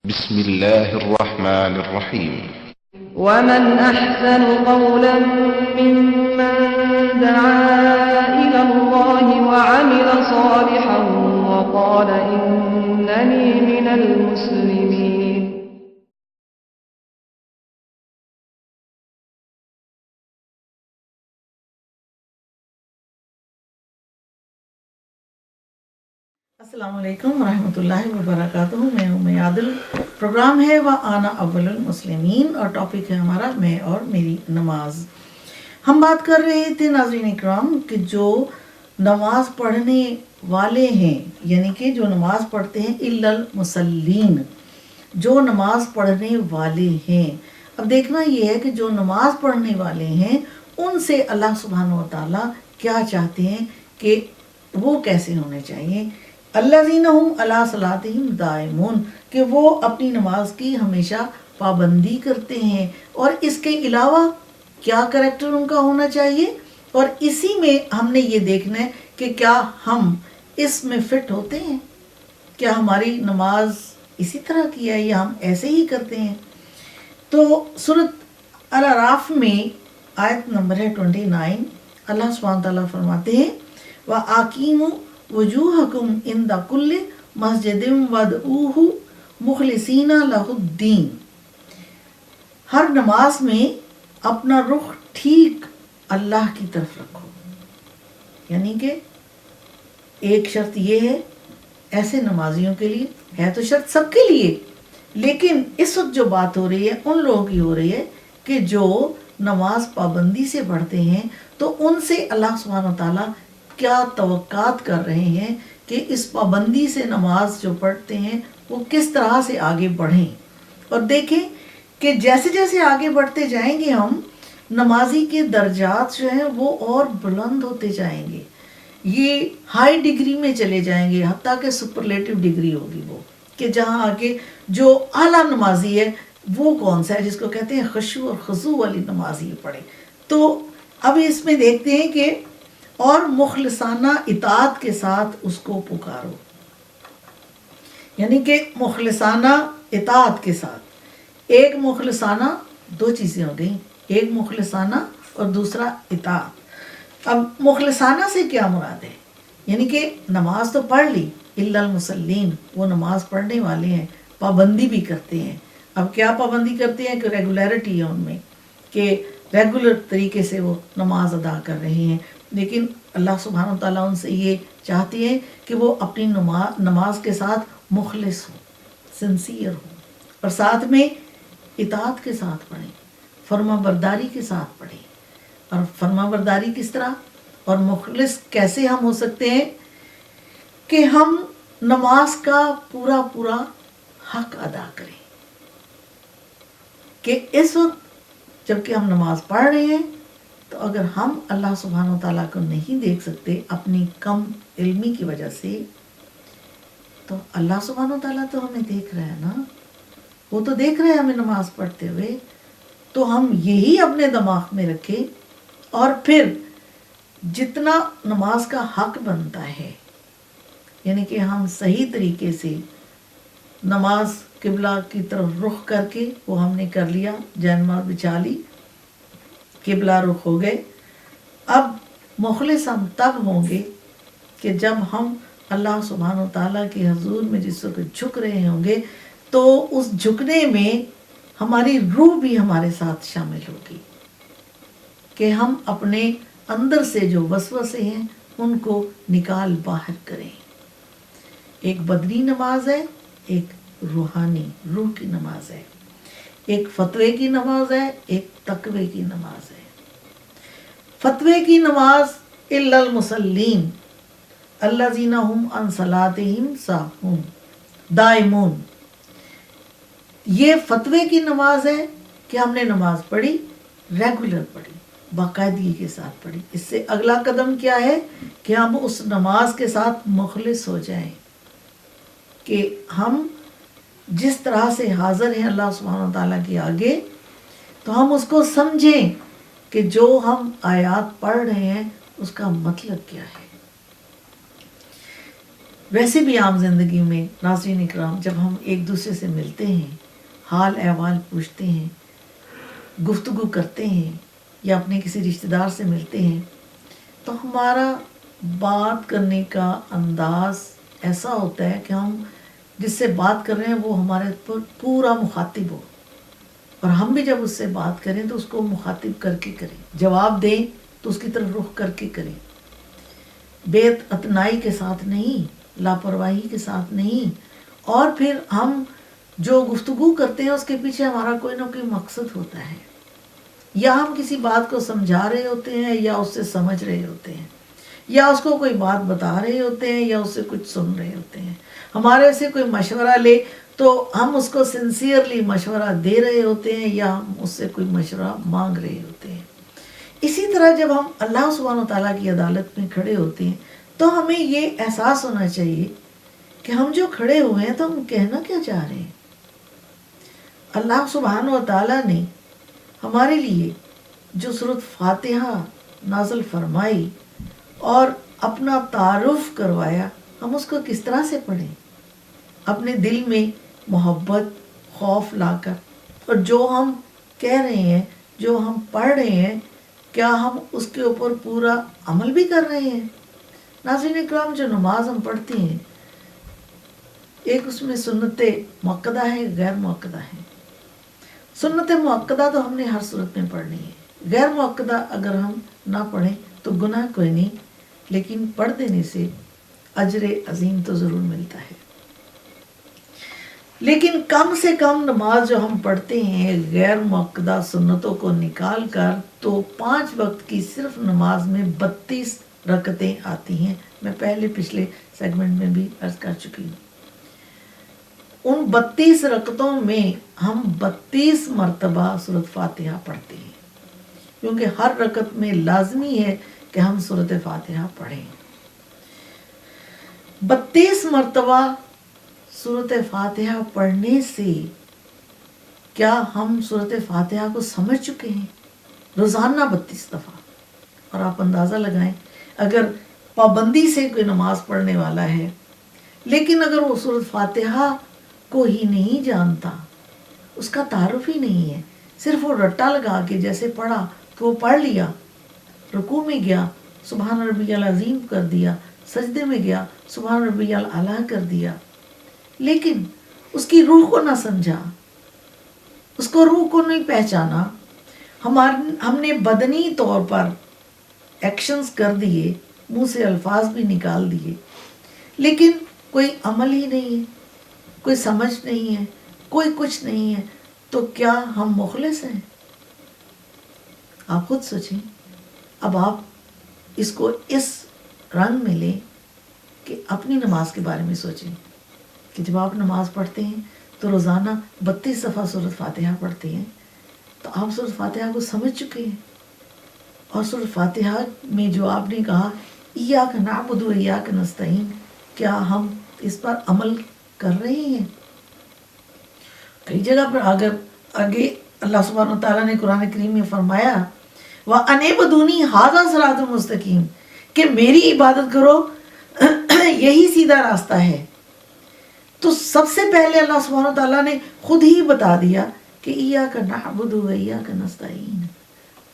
بسم الله الرحمن الرحيم. ومن أحسن قولا ممن دعا إلى الله وعمل صالحا وقال إنني من المسلمين. السلام علیکم ورحمۃ اللہ وبرکاتہ. میں ہوں عادل. پروگرام ہے وَأَنَا أَوَّلُ الْمُسْلِمِينَ اور ٹاپک ہے ہمارا میں اور میری نماز. ہم بات کر رہے تھے ناظرین اکرام کہ جو نماز پڑھنے والے ہیں یعنی کہ جو نماز پڑھتے ہیں الا المصلین، جو نماز پڑھنے والے ہیں. اب دیکھنا یہ ہے کہ جو نماز پڑھنے والے ہیں ان سے اللہ سبحانہ و تعالیٰ کیا چاہتے ہیں کہ وہ کیسے ہونے چاہیے. الذین هم علی صلاتہم دائمون، کہ وہ اپنی نماز کی ہمیشہ پابندی کرتے ہیں. اور اس کے علاوہ کیا کریکٹر ان کا ہونا چاہیے، اور اسی میں ہم نے یہ دیکھنا ہے کہ کیا ہم اس میں فٹ ہوتے ہیں، کیا ہماری نماز اسی طرح کی ہے یا ہم ایسے ہی کرتے ہیں. تو سورۃ الاعراف میں آیت نمبر ہے 29. اللہ سبحانہ تعالیٰ فرماتے ہیں وَآقِیمُوا وجوہکم عند کل مسجد وادعوہ مخلصین لہ الدین. ہر نماز میں اپنا رخ ٹھیک اللہ کی طرف رکھو. یعنی کہ ایک شرط یہ ہے ایسے نمازیوں کے لیے، ہے تو شرط سب کے لیے، لیکن اس وقت جو بات ہو رہی ہے ان لوگوں کی ہو رہی ہے کہ جو نماز پابندی سے پڑھتے ہیں تو ان سے اللہ سبحانہ تعالیٰ کیا توقعات کر رہے ہیں کہ اس پابندی سے نماز جو پڑھتے ہیں وہ کس طرح سے آگے بڑھیں. اور دیکھیں کہ جیسے جیسے آگے بڑھتے جائیں گے ہم، نمازی کے درجات جو ہیں وہ اور بلند ہوتے جائیں گے، یہ ہائی ڈگری میں چلے جائیں گے، حتیٰ کہ سپرلیٹو ڈگری ہوگی وہ، کہ جہاں آگے جو اعلیٰ نمازی ہے وہ کون سا ہے جس کو کہتے ہیں خشوع اور خضوع والی نماز یہ پڑھے. تو اب اس میں دیکھتے ہیں کہ اور مخلصانہ اطاعت کے ساتھ اس کو پکارو. یعنی کہ مخلصانہ اطاعت کے ساتھ، ایک مخلصانہ دو چیزیں ہو گئیں، ایک مخلصانہ اور دوسرا اطاعت. اب مخلصانہ سے کیا مراد ہے؟ یعنی کہ نماز تو پڑھ لی، الا المصلین، وہ نماز پڑھنے والے ہیں، پابندی بھی کرتے ہیں. اب کیا پابندی کرتے ہیں کہ ریگولیرٹی ہے ان میں، کہ ریگولر طریقے سے وہ نماز ادا کر رہے ہیں. لیکن اللہ سبحانہ تعالیٰ ان سے یہ چاہتے ہیں کہ وہ اپنی نماز کے ساتھ مخلص ہوں، سنسیئر ہوں، اور ساتھ میں اطاعت کے ساتھ پڑھیں، فرما برداری کے ساتھ پڑھیں. اور فرما برداری کس طرح اور مخلص کیسے ہم ہو سکتے ہیں؟ کہ ہم نماز کا پورا پورا حق ادا کریں. کہ اس وقت جب کہ ہم نماز پڑھ رہے ہیں تو اگر ہم اللہ سبحانہ تعالیٰ کو نہیں دیکھ سکتے اپنی کم علمی کی وجہ سے، تو اللہ سبحانہ تعالیٰ تو ہمیں دیکھ رہا ہے نا، وہ تو دیکھ رہے ہیں ہمیں نماز پڑھتے ہوئے. تو ہم یہی اپنے دماغ میں رکھیں اور پھر جتنا نماز کا حق بنتا ہے، یعنی کہ ہم صحیح طریقے سے نماز قبلہ کی طرف رخ کر کے وہ ہم نے کر لیا، جے نماز بچھا لی، قبلہ رخ ہو گئے. اب مخلص ہم تب ہوں گے کہ جب ہم اللہ سبحانہ و تعالیٰ کے حضور میں جس وقت جھک رہے ہوں گے تو اس جھکنے میں ہماری روح بھی ہمارے ساتھ شامل ہوگی، کہ ہم اپنے اندر سے جو وسوسے ہیں ان کو نکال باہر کریں. ایک بدنی نماز ہے، ایک روحانی روح کی نماز ہے، ایک فتوے کی نماز ہے، ایک تقوی کی نماز ہے. فتوے کی نماز الا المصلین الذین هم عن صلاتہم ساہون دائمون. یہ فتوے کی نماز ہے کہ ہم نے نماز پڑھی، ریگولر پڑھی، باقاعدگی کے ساتھ پڑھی. اس سے اگلا قدم کیا ہے کہ ہم اس نماز کے ساتھ مخلص ہو جائیں، کہ ہم جس طرح سے حاضر ہیں اللہ سبحانہ تعالیٰ کے آگے تو ہم اس کو سمجھیں کہ جو ہم آیات پڑھ رہے ہیں اس کا مطلب کیا ہے. ویسے بھی عام زندگی میں ناظرین اکرام جب ہم ایک دوسرے سے ملتے ہیں، حال احوال پوچھتے ہیں، گفتگو کرتے ہیں یا اپنے کسی رشتہ دار سے ملتے ہیں، تو ہمارا بات کرنے کا انداز ایسا ہوتا ہے کہ ہم جس سے بات کر رہے ہیں وہ ہمارے پر پورا مخاطب ہو، اور ہم بھی جب اس سے بات کریں تو اس کو مخاطب کر کے کریں، جواب دیں تو اس کی طرف رخ کر کے کریں، بے اتنائی کے ساتھ نہیں، لاپرواہی کے ساتھ نہیں، اور پھر ہم جو گفتگو کرتے ہیں اس کے پیچھے ہمارا کوئی نہ کوئی مقصد ہوتا ہے، یا ہم کسی بات کو سمجھا رہے ہوتے ہیں یا اس سے سمجھ رہے ہوتے ہیں، یا اس کو کوئی بات بتا رہے ہوتے ہیں یا اس سے کچھ سن رہے ہوتے ہیں، ہمارے سے کوئی مشورہ لے تو ہم اس کو سنسیئرلی مشورہ دے رہے ہوتے ہیں یا ہم اس سے کوئی مشورہ مانگ رہے ہوتے ہیں۔ اسی طرح جب ہم اللہ سبحانہ و تعالیٰ کی عدالت میں کھڑے ہوتے ہیں تو ہمیں یہ احساس ہونا چاہیے کہ ہم جو کھڑے ہوئے ہیں تو ہم کہنا کیا چاہ رہے ہیں۔ اللہ سبحانہ و تعالیٰ نے ہمارے لیے جو سورۃ فاتحہ نازل فرمائی اور اپنا تعارف کروایا، ہم اس کو کس طرح سے پڑھیں؟ اپنے دل میں محبت، خوف لا کر، اور جو ہم کہہ رہے ہیں، جو ہم پڑھ رہے ہیں، کیا ہم اس کے اوپر پورا عمل بھی کر رہے ہیں؟ ناظرین اکرام، جو نماز ہم پڑھتے ہیں، ایک اس میں سنت مؤکدہ ہے، غیر مؤکدہ ہے۔ سنت مؤکدہ تو ہم نے ہر صورت میں پڑھنی ہے، غیر مؤکدہ اگر ہم نہ پڑھیں تو گناہ کوئی نہیں، لیکن پڑھ دینے سے اجر عظیم تو ضرور ملتا ہے۔ لیکن کم سے کم نماز جو ہم پڑھتے ہیں غیر مؤکدہ سنتوں کو نکال کر، تو 5 وقت کی صرف نماز میں 32 رکعتیں آتی ہیں۔ میں پچھلے سیگمنٹ میں بھی عرض کر چکی ہوں۔ ان 32 رکعتوں میں ہم 32 مرتبہ سورۃ فاتحہ پڑھتے ہیں، کیونکہ ہر رکعت میں لازمی ہے کہ ہم سورۃ فاتحہ پڑھیں۔ 32 مرتبہ سورۃ فاتحہ پڑھنے سے کیا ہم سورۃ فاتحہ کو سمجھ چکے ہیں؟ روزانہ 32 دفعہ۔ اور آپ اندازہ لگائیں، اگر پابندی سے کوئی نماز پڑھنے والا ہے لیکن اگر وہ سورۃ فاتحہ کو ہی نہیں جانتا، اس کا تعارف ہی نہیں ہے، صرف وہ رٹا لگا کے جیسے پڑھا تو وہ پڑھ لیا، رکوع میں گیا سبحان ربی العظیم کر دیا، سجدے میں گیا سبحان ربی الاعلیٰ کر دیا، لیکن اس کی روح کو نہ سمجھا، اس کو روح کو نہیں پہچانا، ہم نے بدنی طور پر ایکشنز کر دیے، منہ سے الفاظ بھی نکال دیے، لیکن کوئی عمل ہی نہیں ہے، کوئی سمجھ نہیں ہے، کوئی کچھ نہیں ہے، تو کیا ہم مخلص ہیں؟ آپ خود سوچیں۔ اب آپ اس کو اس رنگ میں لیں کہ اپنی نماز کے بارے میں سوچیں کہ جب آپ نماز پڑھتے ہیں تو روزانہ 32 دفعہ سورۃ فاتحہ پڑھتے ہیں، تو آپ سورۃ فاتحہ کو سمجھ چکے ہیں، اور سورۃ فاتحہ میں جو آپ نے کہا ایاک نعبد و ایاک نستعین، کیا ہم اس پر عمل کر رہے ہیں؟ کئی جگہ پر اگر آگے اللہ سبحانہ وتعالیٰ نے قرآن کریم میں فرمایا وَأَنِعْبُدُونِي هَذَا صِرَاطٌ مُسْتَقِيمٌ، کہ میری عبادت کرو، یہی سیدھا راستہ ہے، تو سب سے پہلے اللہ سبحانہ وتعالیٰ نے خود ہی بتا دیا کہ ایاک نعبد و ایاک نستعین،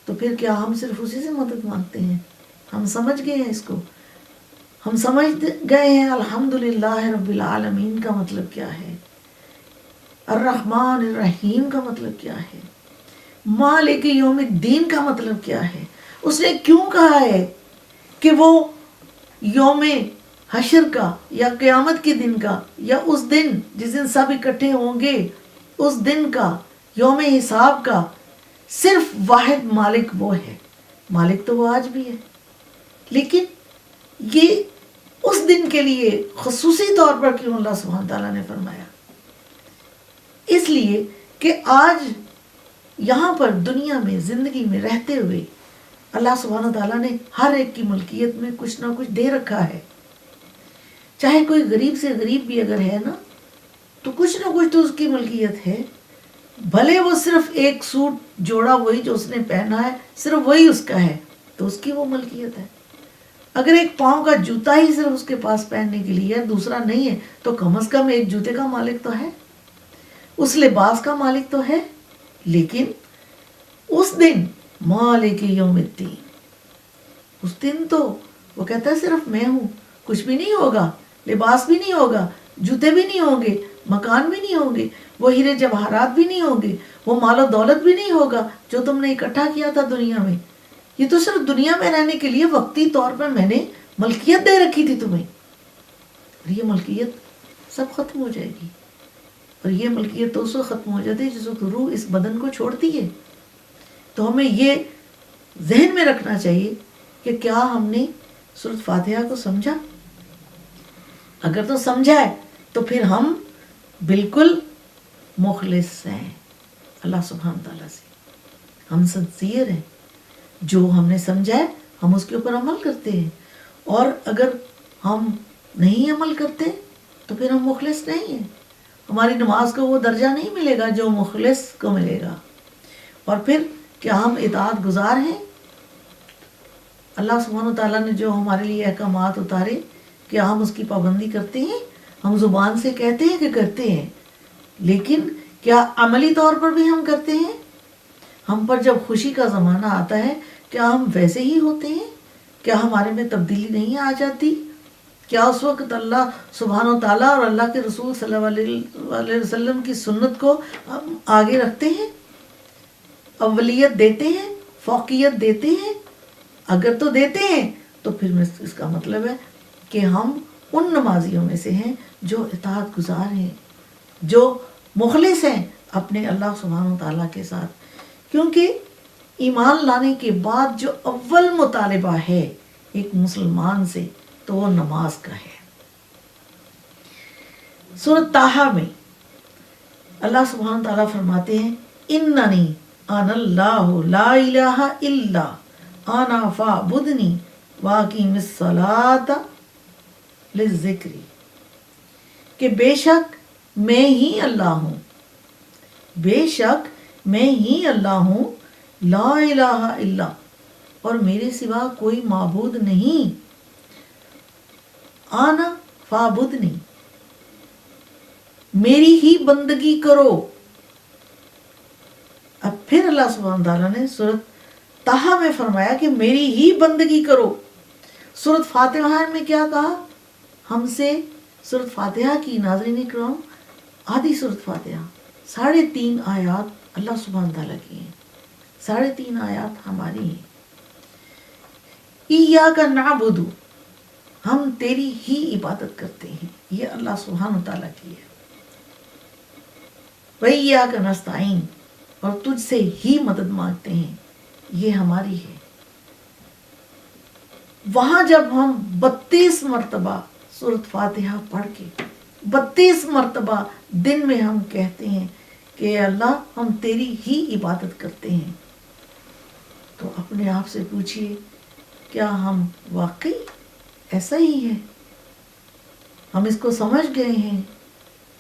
تو پھر کیا ہم صرف اسی سے مدد مانگتے ہیں؟ ہم سمجھ گئے ہیں اس کو، ہم سمجھ گئے ہیں الحمدللہ رب العالمین کا مطلب کیا ہے، الرحمن الرحیم کا مطلب کیا ہے، مالک یوم الدین کا مطلب کیا ہے، اس نے کیوں کہا ہے کہ وہ یوم حشر کا یا قیامت کے دن کا یا اس دن جس دن سب اکٹھے ہوں گے، اس دن کا، یوم حساب کا صرف واحد مالک وہ ہے۔ مالک تو وہ آج بھی ہے، لیکن یہ اس دن کے لیے خصوصی طور پر کیوں اللہ سبحانہ تعالیٰ نے فرمایا؟ اس لیے کہ آج یہاں پر دنیا میں زندگی میں رہتے ہوئے اللہ سبحانہ تعالیٰ نے ہر ایک کی ملکیت میں کچھ نہ کچھ دے رکھا ہے، چاہے کوئی غریب سے غریب بھی اگر ہے نا تو کچھ نہ کچھ تو اس کی ملکیت ہے، بھلے وہ صرف ایک سوٹ جوڑا وہی جو اس نے پہنا ہے صرف وہی اس کا ہے، تو اس کی وہ ملکیت ہے۔ اگر ایک پاؤں کا جوتا ہی صرف اس کے پاس پہننے کے لیے ہے، دوسرا نہیں ہے، تو کم از کم ایک جوتے کا مالک تو ہے، اس لباس کا مالک تو ہے۔ لیکن اس دن مالک یوم الدین، اس دن تو وہ کہتا ہے صرف میں ہوں، کچھ بھی نہیں ہوگا، لباس بھی نہیں ہوگا، جوتے بھی نہیں ہوں گے، مکان بھی نہیں ہوں گے، وہ ہیرے جواہرات بھی نہیں ہوں گے، وہ مال و دولت بھی نہیں ہوگا جو تم نے اکٹھا کیا تھا دنیا میں۔ یہ تو صرف دنیا میں رہنے کے لیے وقتی طور پر میں نے ملکیت دے رکھی تھی تمہیں، اور یہ ملکیت سب ختم ہو جائے گی۔ اور یہ ملکیت تو اس وقت ختم ہو جاتی ہے جس وقت روح اس بدن کو چھوڑتی ہے۔ تو ہمیں یہ ذہن میں رکھنا چاہیے کہ کیا ہم نے سورۃ فاتحہ کو سمجھا؟ اگر تو سمجھا ہے تو پھر ہم بالکل مخلص ہیں اللہ سبحانہ تعالیٰ سے، ہم سنسیئر ہیں، جو ہم نے سمجھا ہے ہم اس کے اوپر عمل کرتے ہیں، اور اگر ہم نہیں عمل کرتے تو پھر ہم مخلص نہیں ہیں، ہماری نماز کو وہ درجہ نہیں ملے گا جو مخلص کو ملے گا۔ اور پھر کیا ہم اطاعت گزار ہیں؟ اللہ سبحانہ تعالیٰ نے جو ہمارے لیے احکامات اتارے، کیا ہم اس کی پابندی کرتے ہیں؟ ہم زبان سے کہتے ہیں کہ کرتے ہیں، لیکن کیا عملی طور پر بھی ہم کرتے ہیں؟ ہم پر جب خوشی کا زمانہ آتا ہے کیا ہم ویسے ہی ہوتے ہیں؟ کیا ہمارے میں تبدیلی نہیں آ جاتی؟ کیا اس وقت اللہ سبحانہ تعالیٰ اور اللہ کے رسول صلی اللہ علیہ وسلم کی سنت کو ہم آگے رکھتے ہیں، اولیت دیتے ہیں، فوقیت دیتے ہیں؟ اگر تو دیتے ہیں تو پھر اس کا مطلب ہے کہ ہم ان نمازیوں میں سے ہیں جو اطاعت گزار ہیں، جو مخلص ہیں اپنے اللہ سبحانہ تعالیٰ کے ساتھ۔ کیونکہ ایمان لانے کے بعد جو اول مطالبہ ہے ایک مسلمان سے تو وہ نماز کا ہے۔ سورۃ طٰہٰ میں اللہ سبحانہ تعالیٰ فرماتے ہیں اننی انا اللہ لا الہ الا انا فاعبدنی واقیم الصلاۃ للذکر، کہ بے شک میں ہی اللہ ہوں، بے شک میں ہی اللہ ہوں، لا الہ الا، اور میرے سوا کوئی معبود نہیں، آنا فاعبدنی، میری ہی بندگی کرو۔ اب پھر اللہ سبحانہ تعالیٰ نے سورۃ طٰہٰ میں فرمایا کہ میری ہی بندگی کرو۔ سورۃ فاتحہ میں کیا کہا؟ ہم سے سورۃ فاتحہ کی ناظرین اکرام آدھی سورۃ فاتحہ 3.5 آیات اللہ سبحانہ تعالیٰ کی ہیں، 3.5 آیات ہماری ہیں۔ ایاک نعبد، ہم تیری ہی عبادت کرتے ہیں، یہ اللہ سبحانہ تعالیٰ کی ہے۔ وایاک نستعین، اور تجھ سے ہی مدد مانگتے ہیں، یہ ہماری ہے۔ وہاں جب ہم 32 مرتبہ سورۃ فاتحہ پڑھ کے 32 مرتبہ دن میں ہم کہتے ہیں کہ اللہ ہم تیری ہی عبادت کرتے ہیں، تو اپنے آپ سے پوچھئے کیا ہم واقعی ایسا ہی ہے؟ ہم اس کو سمجھ گئے ہیں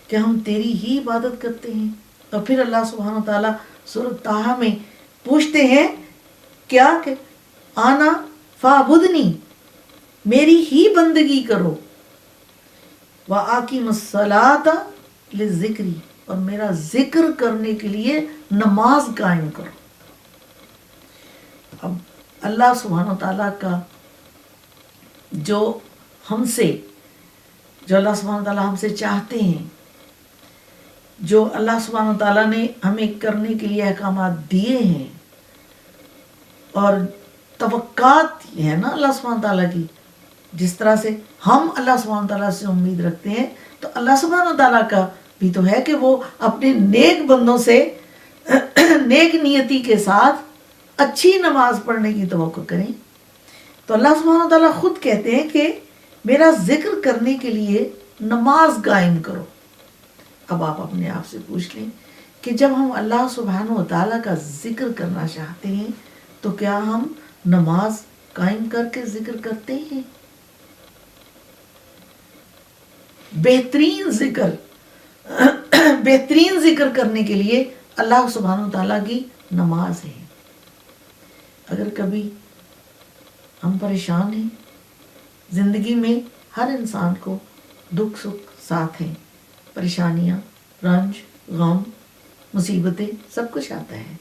کہ ہم تیری ہی عبادت کرتے ہیں؟ اور پھر اللہ سبحانہ تعالیٰ سورۃ طٰہٰ میں پوچھتے ہیں کیا کہ آنا فاعبدنی، میری ہی بندگی کرو، وَأَقِمِ الصَّلَاةَ لِلذِّكْرِ، اور میرا ذکر کرنے کے لیے نماز قائم کرو۔ اب اللہ سبحانہ تعالیٰ کا جو اللہ سبحانہ تعالیٰ ہم سے چاہتے ہیں، جو اللہ سبحانہ تعالیٰ نے ہمیں کرنے کے لیے احکامات دیے ہیں، اور توقعات ہے نا اللہ سبحانہ تعالیٰ کی، جس طرح سے ہم اللہ سبحانہ تعالیٰ سے امید رکھتے ہیں، تو اللہ سبحانہ تعالیٰ کا بھی تو ہے کہ وہ اپنے نیک بندوں سے نیک نیتی کے ساتھ اچھی نماز پڑھنے کی توقع کریں۔ تو اللہ سبحانہ تعالیٰ خود کہتے ہیں کہ میرا ذکر کرنے کے لیے نماز قائم کرو۔ اب آپ اپنے آپ سے پوچھ لیں کہ جب ہم اللہ سبحانہ تعالیٰ کا ذکر کرنا چاہتے ہیں تو کیا ہم نماز قائم کر کے ذکر کرتے ہیں؟ بہترین ذکر کرنے کے لیے اللہ سبحانہ تعالیٰ کی نماز ہے۔ اگر کبھی ہم پریشان ہیں زندگی میں ہر انسان کو دکھ سکھ ساتھ ہیں، پریشانیاں، رنج، غم، مصیبتیں، سب کچھ آتا ہے.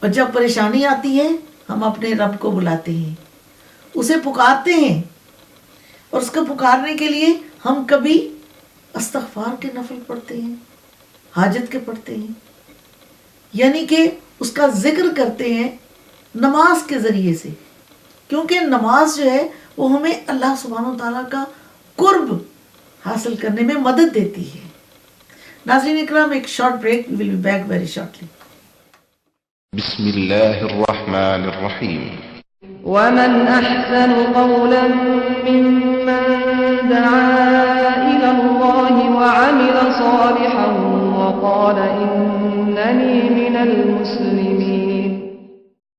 اور جب پریشانی آتی ہے ہم اپنے رب کو بلاتے ہیں، اسے پکارتے ہیں، اور اس کو پکارنے کے لیے ہم کبھی استغفار کے نفل پڑھتے ہیں، حاجت کے پڑھتے ہیں، یعنی کہ اس کا ذکر کرتے ہیں نماز کے ذریعے سے، کیونکہ نماز جو ہے وہ ہمیں اللہ سبحانہ و تعالیٰ کا قرب حاصل کرنے میں مدد دیتی ہے. ناظرین اکرام، ایک short break, we will be back very shortly. بسم الله الرحمن الرحيم. ومن أحسن قولا ممن دعا إلى الله وعمل صالحا وقال إنني من المسلمين.